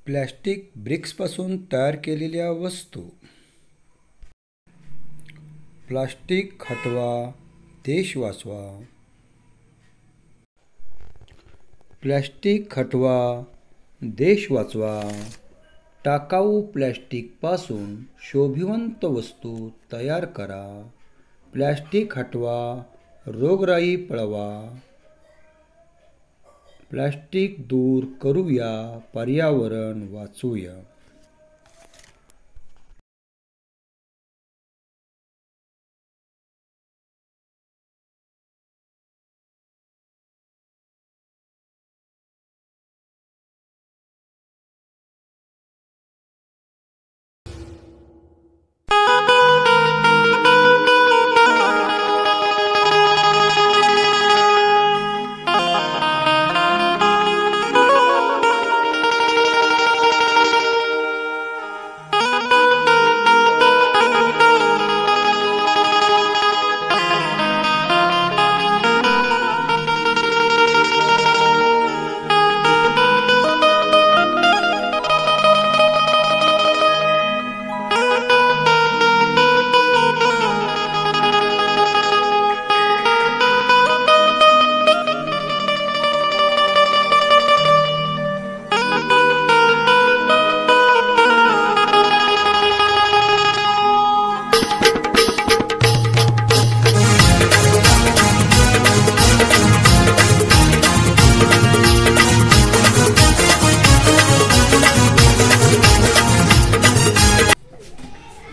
Plastic ब्रिक्सपासून तयार केलेल्या वस्तू. प्लास्टिक हटवा, देश वाचवा. प्लॅस्टिक हटवा, देश वाचवा. टाकाऊ प्लॅस्टिकपासून शोभिवंत वस्तू तयार करा. प्लॅस्टिक हटवा, रोगराई पळवा. प्लॅस्टिक दूर करूया, पर्यावरण वाचवूया.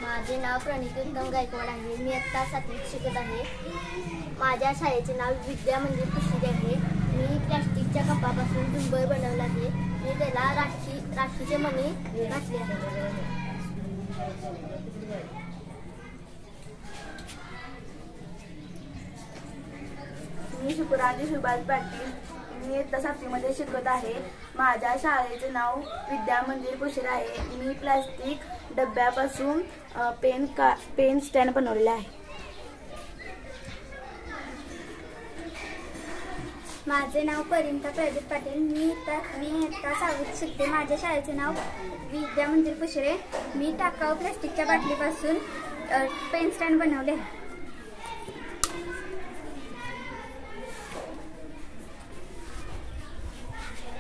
माझे नाव प्रणिती उत्तम गायकवाड आहे. मी इयत्ता 7वीत शिकत आहे. माझ्या शाळेचे नाव विद्या मंदिर पुशिरे आहे. मी प्लॅस्टिकच्या कपापासून झुंबर बनवला आहे. मी त्याला राखीचे मणी घातले आहेत. मी शुक्रांती सुभाष पाटील. मी इयत्ता 7वीमध्ये शिकत आहे. माझ्या शाळेचे नाव विद्या मंदिर पुशिरे आहे. मी प्लास्टिक डब्यापासून पेन स्टँड बनवले आहे. माझे नाव परिणिता प्रदीप पाटील. मी इयत्ता 6वीत शिकते. माझ्या शाळेचे नाव विद्या मंदिर पुशिरे. मी टाकाऊ प्लास्टिकच्या बाटलीपासून पेन स्टँड बनवले आहे.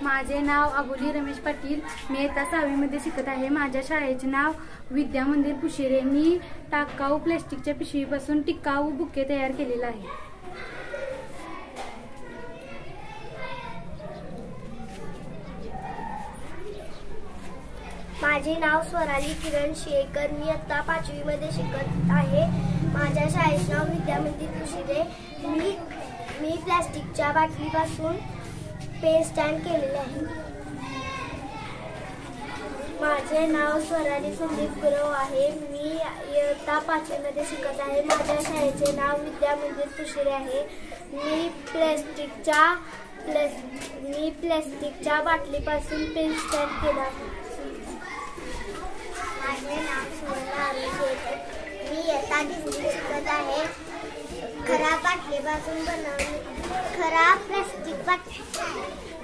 माझे नाव अबोली रमेश पाटील. मी इयत्ता 6वीमध्ये शिकत आहे. माझ्या शाळेचे नाव विद्या मंदिर पुशिरे. मी टाकाऊ प्लॅस्टिकच्या पिशवीपासून टिकाऊ बुके तयार केलेला आहे. माझे नाव स्वराली किरण शेखर. मी इयत्ता 5वीमध्ये शिकत आहे. माझ्या शाळेचे नाव विद्या मंदिर पुशिरे. मी प्लॅस्टिकच्या बाटलीपासून पेन स्टँड केलेले आहे. माझे नाव स्वराली संदीप गुरव आहे. मी इयत्ता 5वीमध्ये शिकत आहे. माझ्या शाळेचे नाव विद्या मंदिर पुशिरे आहे. मी प्लॅस्टिकच्या बाटलीपासून पेन स्टँड केला आहे. माझे नाव सुवर्णा अरुण. मी इयत्ता 10वीत शिकत आहे. खराब प्लॅस्टिक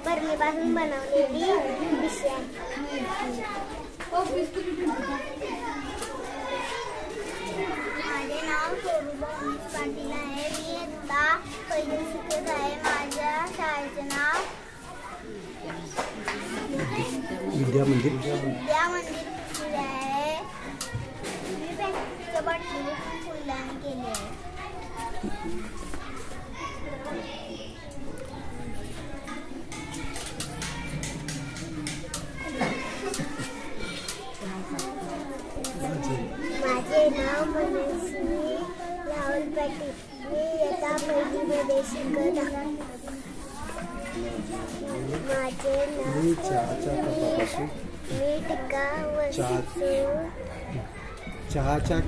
बरणीपासून बनवलेली पिशवी आहे. माझे नाव शोभा पाटील आहे. मी इयत्ता 1वीत शिकत आहे. माझ्या शाळेचे नाव विद्या मंदिर पुशिरे आहे. मी प्लॅस्टिकच्या बाटलीने फुलदाणी केली आहे. माझे नाव मनस्वी राहुल पाटील. मी इयत्ता 1मध्ये शिकत आहे. माझे नाव चहाच्या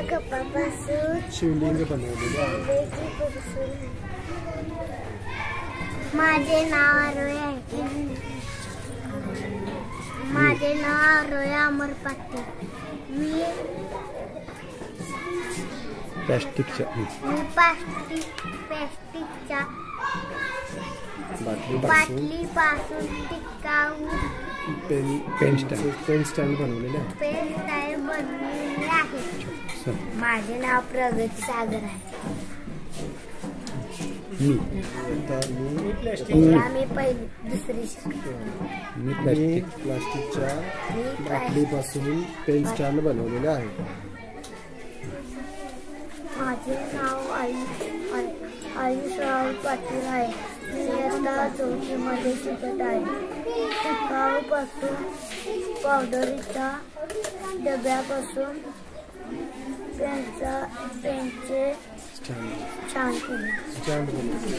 कपापासून शिवलिंग बनवलेले आहे. माझे नाव आरोही आहे. माझे नाव आरोही अमर पाटील. मी प्लॅस्टिकच्या बाटलीपासून टिकाऊ पेन स्टँड. पेन स्टँड बनवलेले आहे. पेन स्टँड बनवलेले आहे. सर माझे नाव प्रगती सागर आहे. मी मी पहिली दुसरी शिकते. मी मी प्लास्टिक प्लास्टिकच्या मी बाटलीपासून पेन स्टँड बनवलेले आहे. माझे नाव आयुष राहुल पाटील आहे. मी इयत्ता चौथीमध्ये शिकत आहे. टिकाऊपासून पावडरीच्या डब्यापासून पेनचे छान केले. स्टँड बनवले.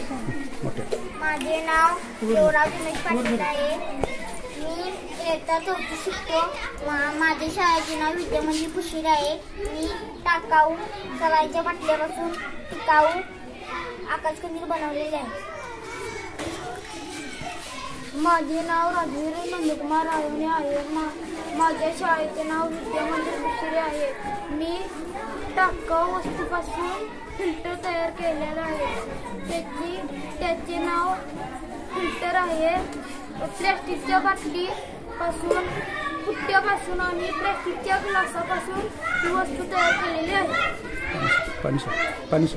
मोठे माझे नाव गौरव रमेश पाटील आहे. मी इयत्ता चौथी शिकतो. माझ्या शाळेचे नाव विद्यामंदिर पुशीर आहे. मी टाकाऊ सलाईच्या बाटल्यापासून टिकाऊ आकाशकंदील बनवलेले आहे. माझे नाव राजवीर नंदकुमार रायवणे आहे. माझ्या शाळेचे नाव विद्यामंदिर पुशीर आहे. मी टाकाऊ वस्तूपासून फिल्टर तयार केलेला आहे. त्याचे नाव फिल्टर आहे. प्लॅस्टिकच्या बाटलीपासून पुट्ट्यापासून आणि प्लॅस्टिकच्या ग्लासापासून ही वस्तू तयार केलेली आहे. पाणी